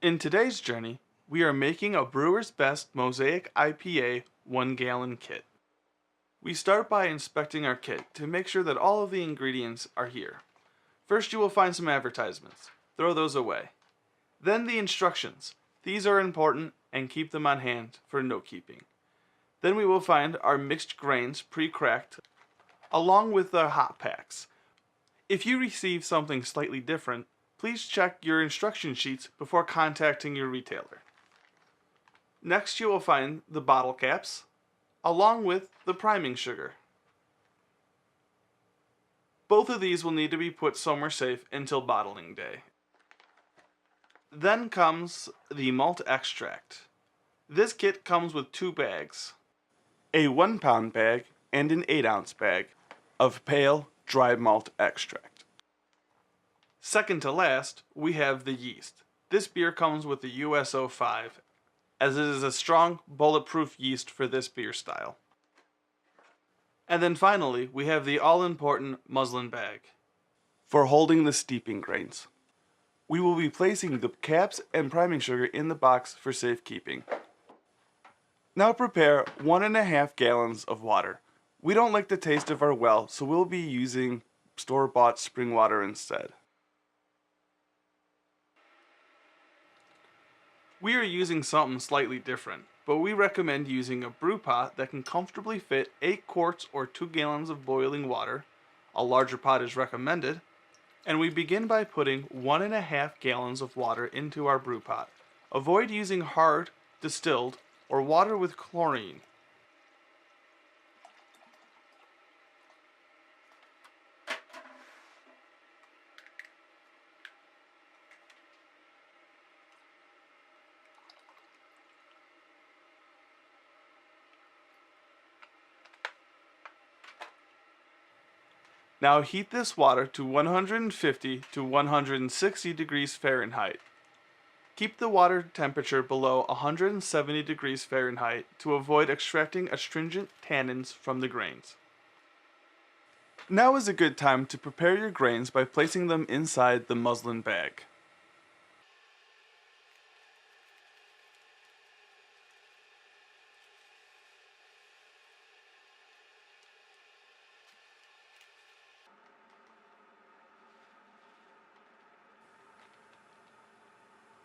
In today's journey, we are making a Brewers Best Mosaic IPA 1-gallon kit. We start by inspecting our kit to make sure that all of the ingredients are here. First you will find some advertisements. Throw those away. Then the instructions. These are important and keep them on hand for note keeping. Then we will find our mixed grains pre-cracked along with the hop packs. If you receive something slightly different, please check your instruction sheets before contacting your retailer. Next you will find the bottle caps, along with the priming sugar. Both of these will need to be put somewhere safe until bottling day. Then comes the malt extract. This kit comes with 2 bags, a 1-pound bag and an 8-ounce bag of pale, dry malt extract. Second to last, we have the yeast. This beer comes with the USO 5, as it is a strong, bulletproof yeast for this beer style. And then finally, we have the all-important muslin bag for holding the steeping grains. We will be placing the caps and priming sugar in the box for safekeeping. Now prepare 1.5 gallons of water. We don't like the taste of our well, so we'll be using store-bought spring water instead. We are using something slightly different, but we recommend using a brew pot that can comfortably fit 8 quarts or 2 gallons of boiling water. A larger pot is recommended. And we begin by putting 1.5 gallons of water into our brew pot. Avoid using hard, distilled, or water with chlorine. Now heat this water to 150 to 160 degrees Fahrenheit. Keep the water temperature below 170 degrees Fahrenheit to avoid extracting astringent tannins from the grains. Now is a good time to prepare your grains by placing them inside the muslin bag.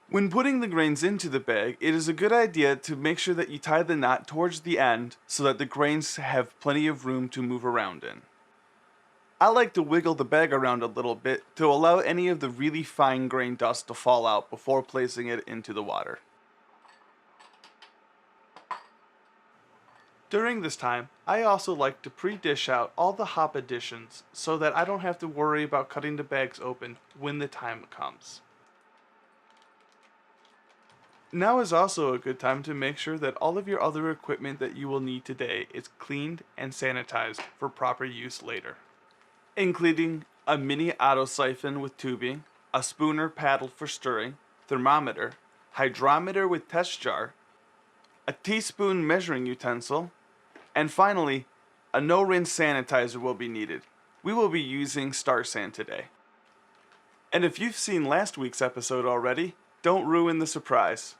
When putting the grains into the bag, it is a good idea to make sure that you tie the knot towards the end so that the grains have plenty of room to move around in. I like to wiggle the bag around a little bit to allow any of the really fine grain dust to fall out before placing it into the water. During this time, I also like to pre-dish out all the hop additions so that I don't have to worry about cutting the bags open when the time comes. Now is also a good time to make sure that all of your other equipment that you will need today is cleaned and sanitized for proper use later, including a mini auto siphon with tubing, a spooner paddle for stirring, thermometer, hydrometer with test jar, a teaspoon measuring utensil, and finally, a no-rinse sanitizer will be needed. We will be using Star San today. And if you've seen last week's episode already, don't ruin the surprise.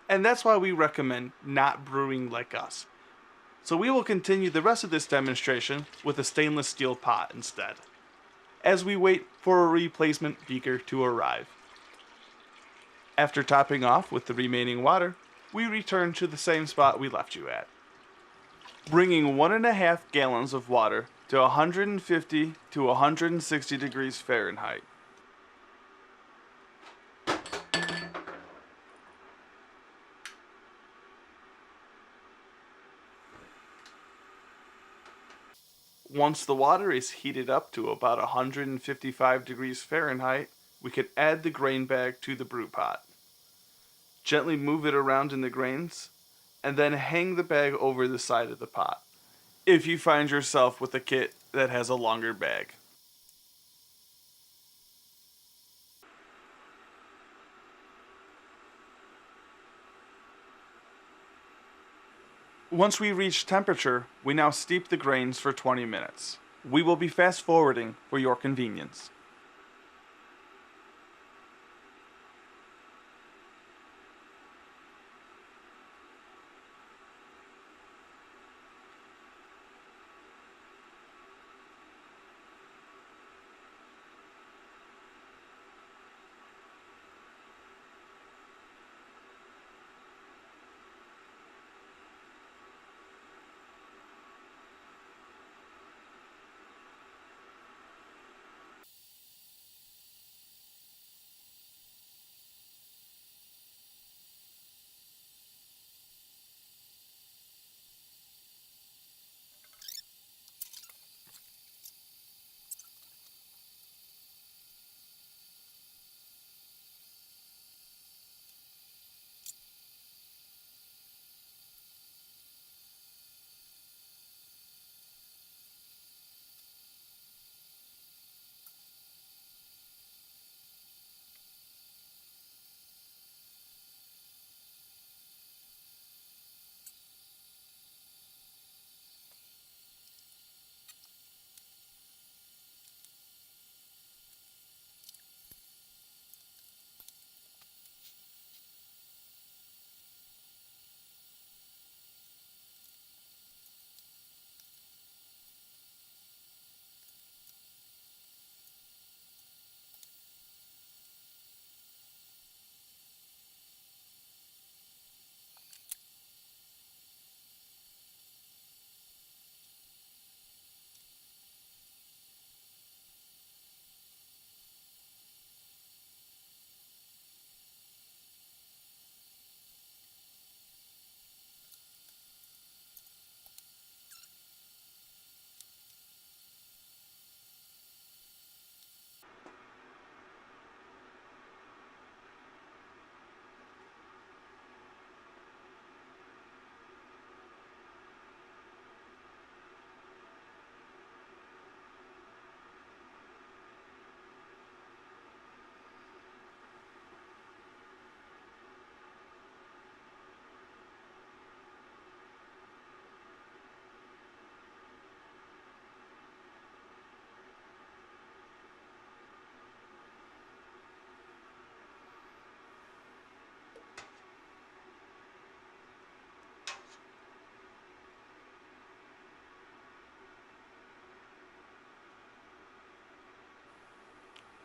And that's why we recommend not brewing like us. So we will continue the rest of this demonstration with a stainless steel pot instead, as we wait for a replacement beaker to arrive. After topping off with the remaining water, we return to the same spot we left you at, bringing 1.5 gallons of water to 150 to 160 degrees Fahrenheit. Once the water is heated up to about 155 degrees Fahrenheit, we can add the grain bag to the brew pot. Gently move it around in the grains, and then hang the bag over the side of the pot, if you find yourself with a kit that has a longer bag. Once we reach temperature, we now steep the grains for 20 minutes. We will be fast forwarding for your convenience.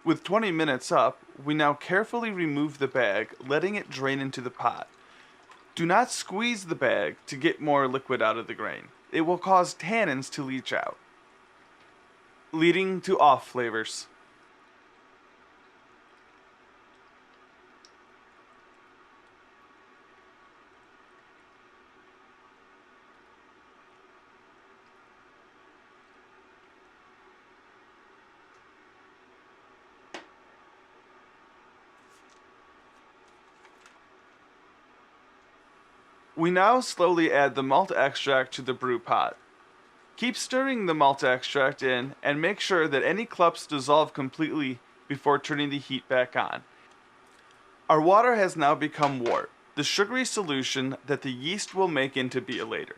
With 20 minutes up, we now carefully remove the bag, letting it drain into the pot. Do not squeeze the bag to get more liquid out of the grain. It will cause tannins to leach out, leading to off flavors. We now slowly add the malt extract to the brew pot. Keep stirring the malt extract in and make sure that any clumps dissolve completely before turning the heat back on. Our water has now become wort, the sugary solution that the yeast will make into beer later.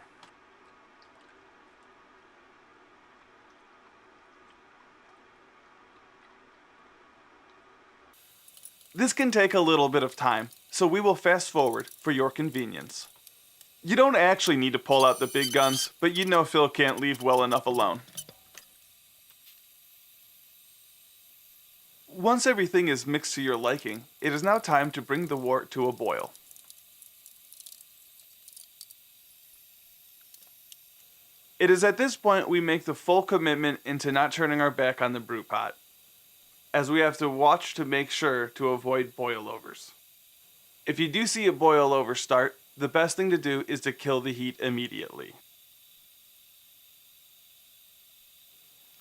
This can take a little bit of time, so we will fast forward for your convenience. You don't actually need to pull out the big guns, but you know Phil can't leave well enough alone. Once everything is mixed to your liking, it is now time to bring the wort to a boil. It is at this point we make the full commitment into not turning our back on the brew pot, as we have to watch to make sure to avoid boilovers. If you do see a boil over start, the best thing to do is to kill the heat immediately.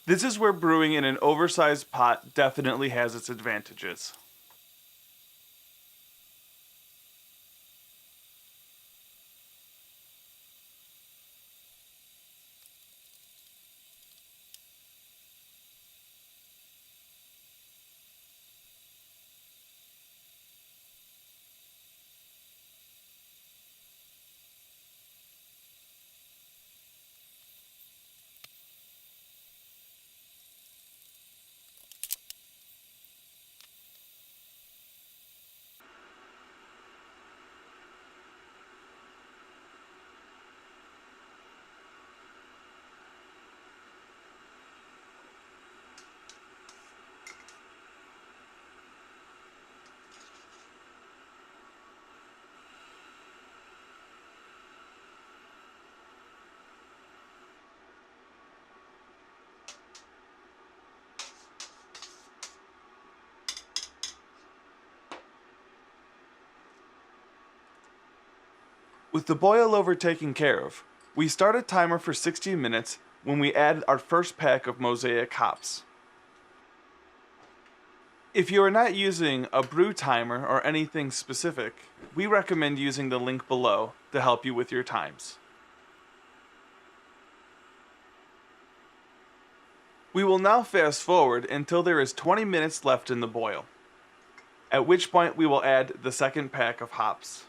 This is where brewing in an oversized pot definitely has its advantages. With the boil over taken care of, we start a timer for 60 minutes when we add our first pack of Mosaic hops. If you are not using a brew timer or anything specific, we recommend using the link below to help you with your times. We will now fast forward until there is 20 minutes left in the boil, at which point we will add the second pack of hops.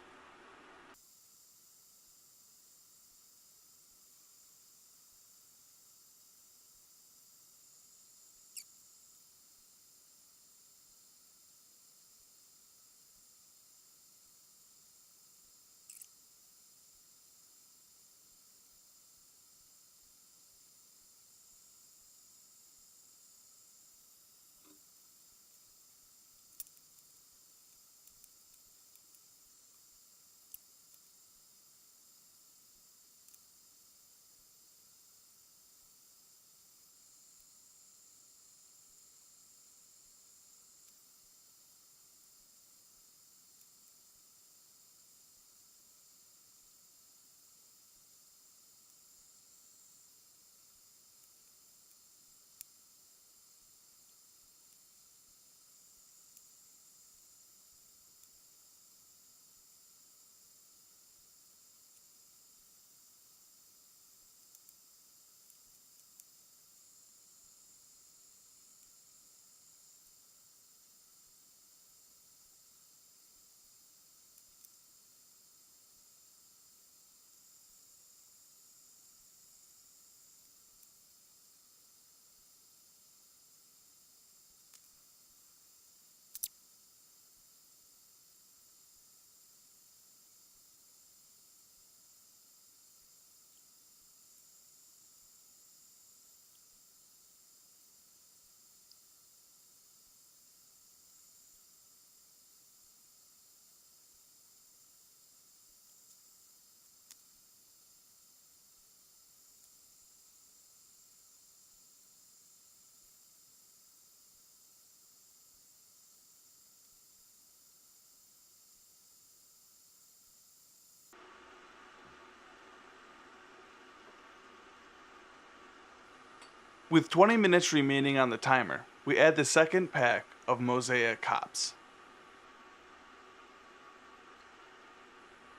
With 20 minutes remaining on the timer, we add the second pack of Mosaic hops.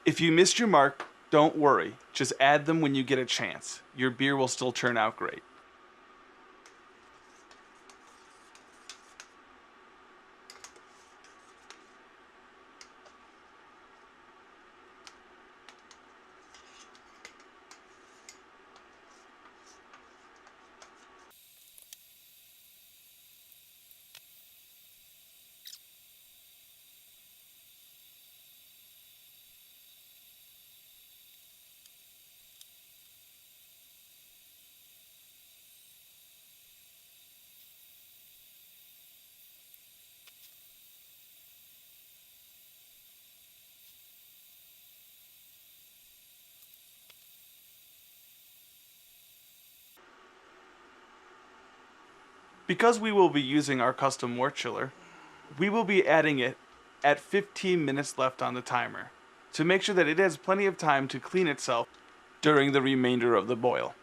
If you missed your mark, don't worry, just add them when you get a chance. Your beer will still turn out great. Because we will be using our custom wort chiller, we will be adding it at 15 minutes left on the timer to make sure that it has plenty of time to clean itself during the remainder of the boil.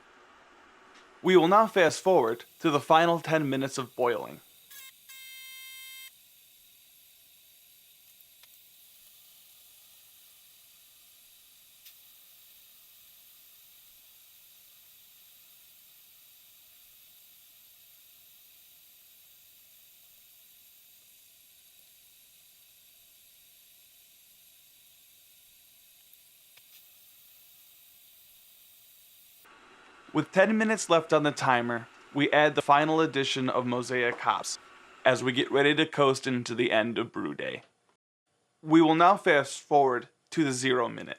We will now fast forward to the final 10 minutes of boiling. With 10 minutes left on the timer, we add the final addition of Mosaic hops as we get ready to coast into the end of brew day. We will now fast forward to the 0 minute.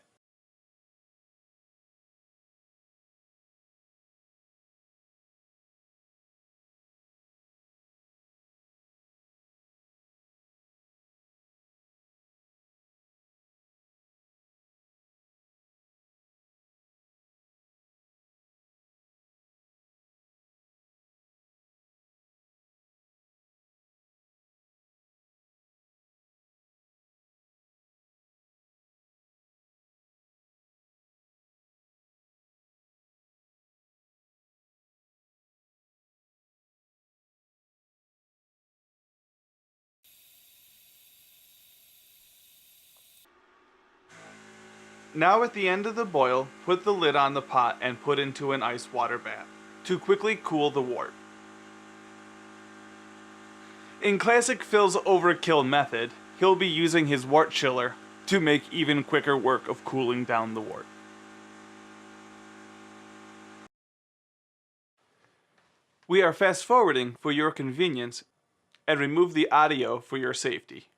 Now at the end of the boil, put the lid on the pot and put into an ice water bath to quickly cool the wort. In classic Phil's overkill method, he'll be using his wort chiller to make even quicker work of cooling down the wort. We are fast forwarding for your convenience and remove the audio for your safety.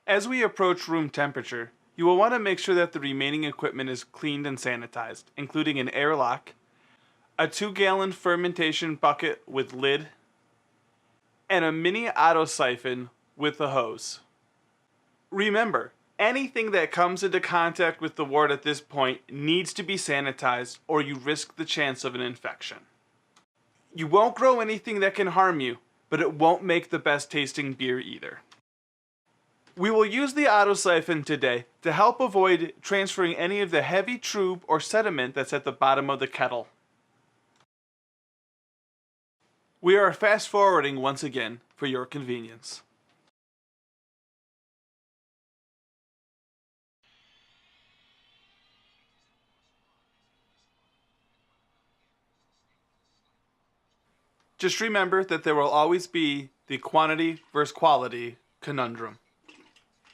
As we approach room temperature, you will want to make sure that the remaining equipment is cleaned and sanitized, including an airlock, a 2-gallon fermentation bucket with lid, and a mini auto siphon with a hose. Remember, anything that comes into contact with the wort at this point needs to be sanitized or you risk the chance of an infection. You won't grow anything that can harm you, but it won't make the best tasting beer either. We will use the auto siphon today to help avoid transferring any of the heavy trube or sediment that's at the bottom of the kettle. We are fast forwarding once again for your convenience. Just remember that there will always be the quantity versus quality conundrum.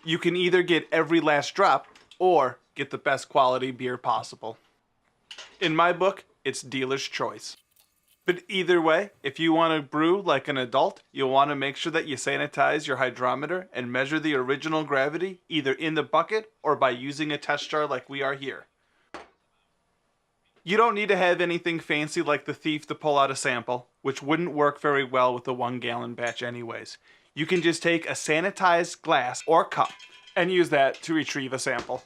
You can either get every last drop or get the best quality beer possible. In my book, it's dealer's choice. But either way, if you want to brew like an adult, you'll want to make sure that you sanitize your hydrometer and measure the original gravity either in the bucket or by using a test jar like we are here. You don't need to have anything fancy like the thief to pull out a sample, which wouldn't work very well with a 1-gallon batch anyways. You can just take a sanitized glass or cup and use that to retrieve a sample.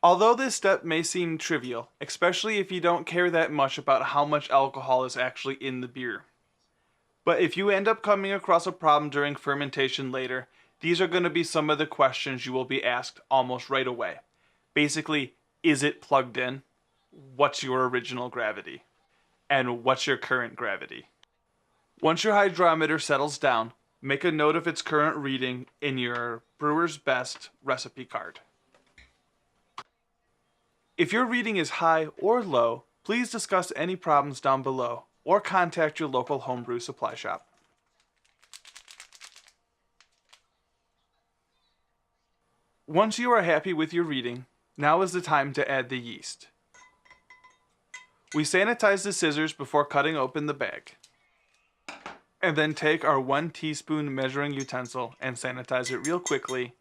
Although this step may seem trivial, especially if you don't care that much about how much alcohol is actually in the beer. But if you end up coming across a problem during fermentation later, these are going to be some of the questions you will be asked almost right away. Basically, is it plugged in? What's your original gravity? And what's your current gravity? Once your hydrometer settles down, make a note of its current reading in your Brewers Best recipe card. If your reading is high or low, please discuss any problems down below or contact your local homebrew supply shop. Once you are happy with your reading, now is the time to add the yeast. We sanitize the scissors before cutting open the bag. And then take our 1 teaspoon measuring utensil and sanitize it real quickly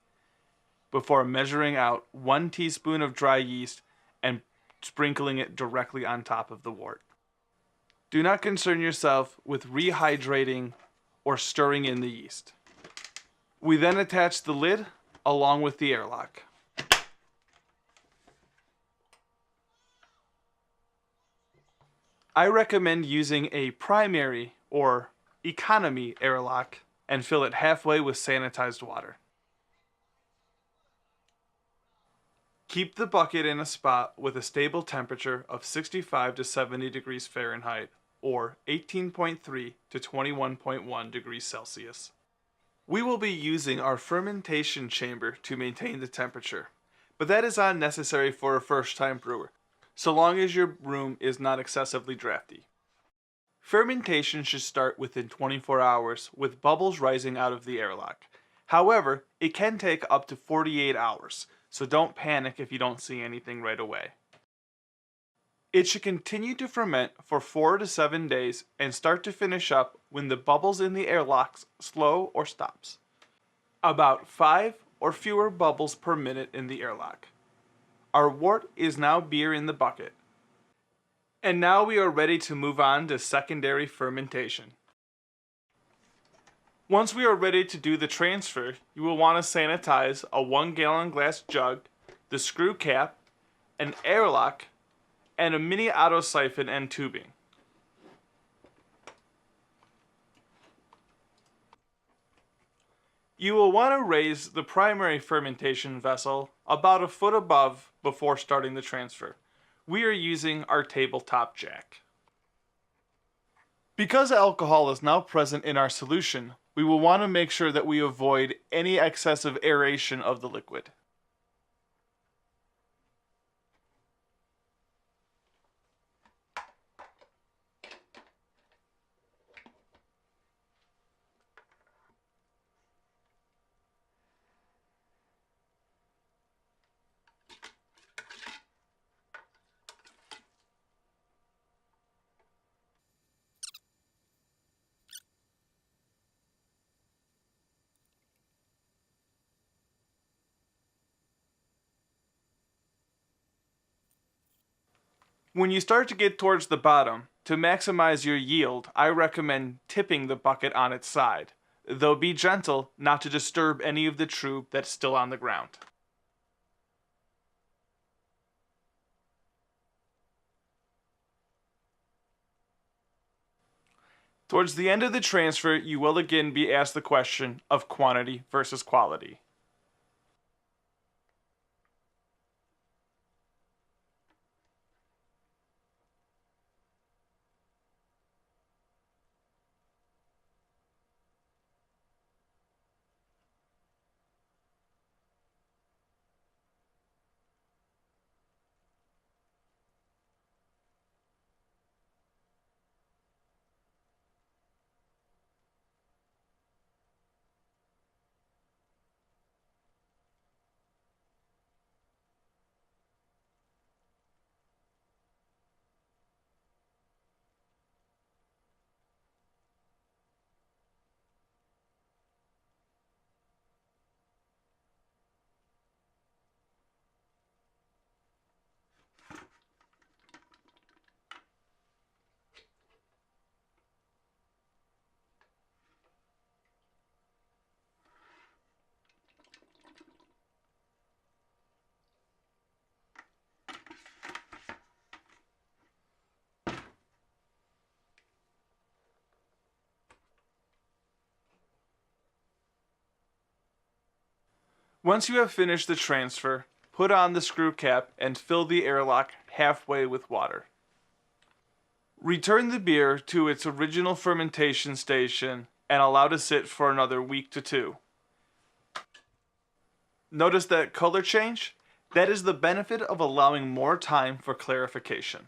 before measuring out 1 teaspoon of dry yeast and sprinkling it directly on top of the wort. Do not concern yourself with rehydrating or stirring in the yeast. We then attach the lid along with the airlock. I recommend using a primary or economy airlock and fill it halfway with sanitized water. Keep the bucket in a spot with a stable temperature of 65 to 70 degrees Fahrenheit or 18.3 to 21.1 degrees Celsius. We will be using our fermentation chamber to maintain the temperature, but that is unnecessary for a first-time brewer, so long as your room is not excessively drafty. Fermentation should start within 24 hours with bubbles rising out of the airlock. However, it can take up to 48 hours, so don't panic if you don't see anything right away. It should continue to ferment for 4 to 7 days and start to finish up when the bubbles in the airlocks slow or stops. About 5 or fewer bubbles per minute in the airlock. Our wort is now beer in the bucket. And now we are ready to move on to secondary fermentation. Once we are ready to do the transfer, you will want to sanitize a 1-gallon glass jug, the screw cap, an airlock, and a mini auto siphon and tubing. You will want to raise the primary fermentation vessel about a foot above before starting the transfer. We are using our tabletop jack. Because alcohol is now present in our solution, we will want to make sure that we avoid any excessive aeration of the liquid. When you start to get towards the bottom, to maximize your yield, I recommend tipping the bucket on its side, though be gentle not to disturb any of the trub that's still on the ground. Towards the end of the transfer, you will again be asked the question of quantity versus quality. Once you have finished the transfer, put on the screw cap and fill the airlock halfway with water. Return the beer to its original fermentation station and allow to sit for another week to 2. Notice that color change? That is the benefit of allowing more time for clarification.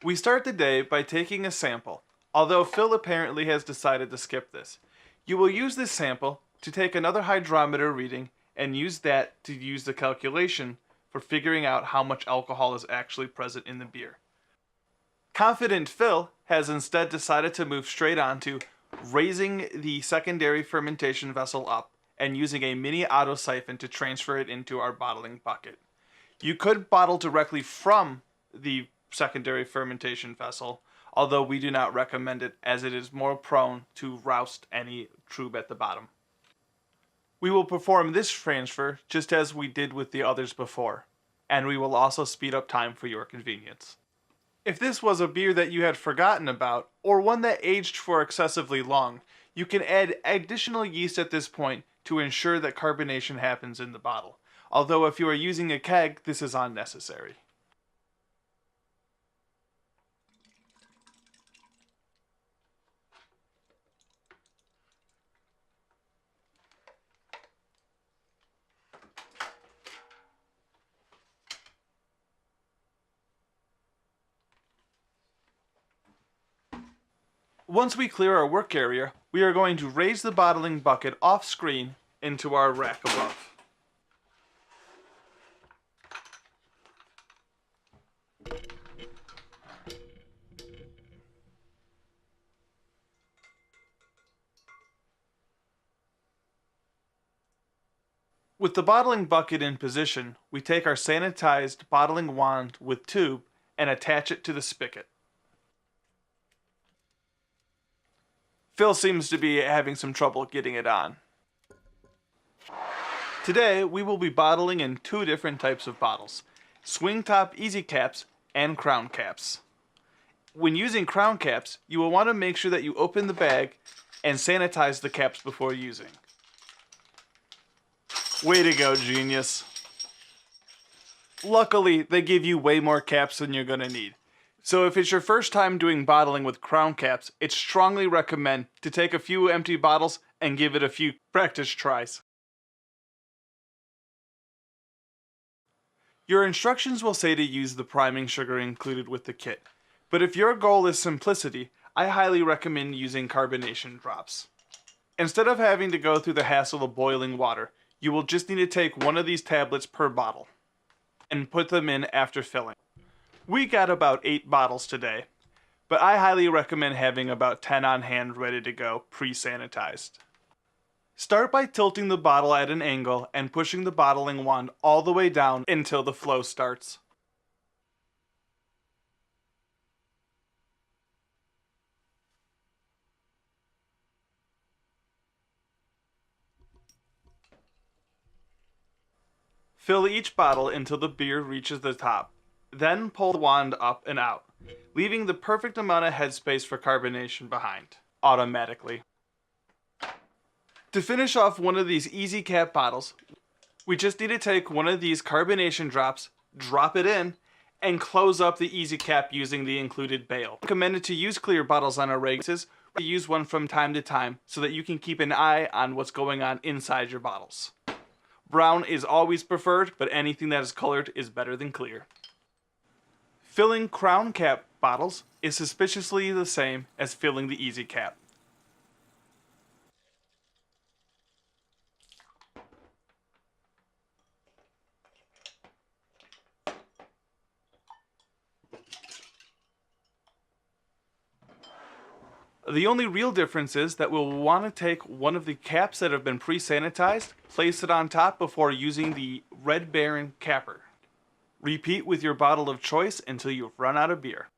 We start the day by taking a sample, although Phil apparently has decided to skip this. You will use this sample to take another hydrometer reading and use that to use the calculation for figuring out how much alcohol is actually present in the beer. Confident Phil has instead decided to move straight on to raising the secondary fermentation vessel up and using a mini auto siphon to transfer it into our bottling bucket. You could bottle directly from the secondary fermentation vessel, although we do not recommend it as it is more prone to roust any trub at the bottom. We will perform this transfer just as we did with the others before, and we will also speed up time for your convenience. If this was a beer that you had forgotten about, or one that aged for excessively long, you can add additional yeast at this point to ensure that carbonation happens in the bottle. Although if you are using a keg, this is unnecessary. Once we clear our work area, we are going to raise the bottling bucket off screen into our rack above. With the bottling bucket in position, we take our sanitized bottling wand with tube and attach it to the spigot. Phil seems to be having some trouble getting it on. Today, we will be bottling in 2 different types of bottles: swing top easy caps and crown caps. When using crown caps, you will want to make sure that you open the bag and sanitize the caps before using. Way to go, genius. Luckily, they give you way more caps than you're gonna need. So if it's your first time doing bottling with crown caps, it's strongly recommend to take a few empty bottles and give it a few practice tries. Your instructions will say to use the priming sugar included with the kit, but if your goal is simplicity, I highly recommend using carbonation drops. Instead of having to go through the hassle of boiling water, you will just need to take one of these tablets per bottle and put them in after filling. We got about 8 bottles today, but I highly recommend having about 10 on hand ready to go pre-sanitized. Start by tilting the bottle at an angle and pushing the bottling wand all the way down until the flow starts. Fill each bottle until the beer reaches the top. Then pull the wand up and out, leaving the perfect amount of headspace for carbonation behind, automatically. To finish off one of these easy cap bottles, we just need to take one of these carbonation drops, drop it in, and close up the easy cap using the included bail. Recommended to use clear bottles on a regular basis. We use one from time to time so that you can keep an eye on what's going on inside your bottles. Brown is always preferred, but anything that is colored is better than clear. Filling crown cap bottles is suspiciously the same as filling the easy cap. The only real difference is that we'll want to take one of the caps that have been pre-sanitized, place it on top before using the Red Baron capper. Repeat with your bottle of choice until you've run out of beer.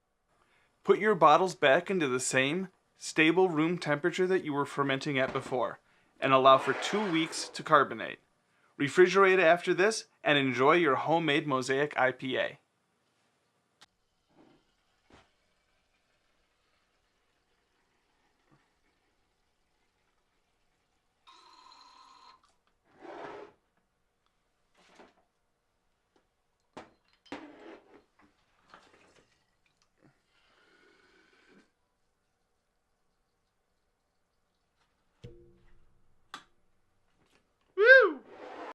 Put your bottles back into the same stable room temperature that you were fermenting at before, and allow for 2 weeks to carbonate. Refrigerate after this and enjoy your homemade Mosaic IPA.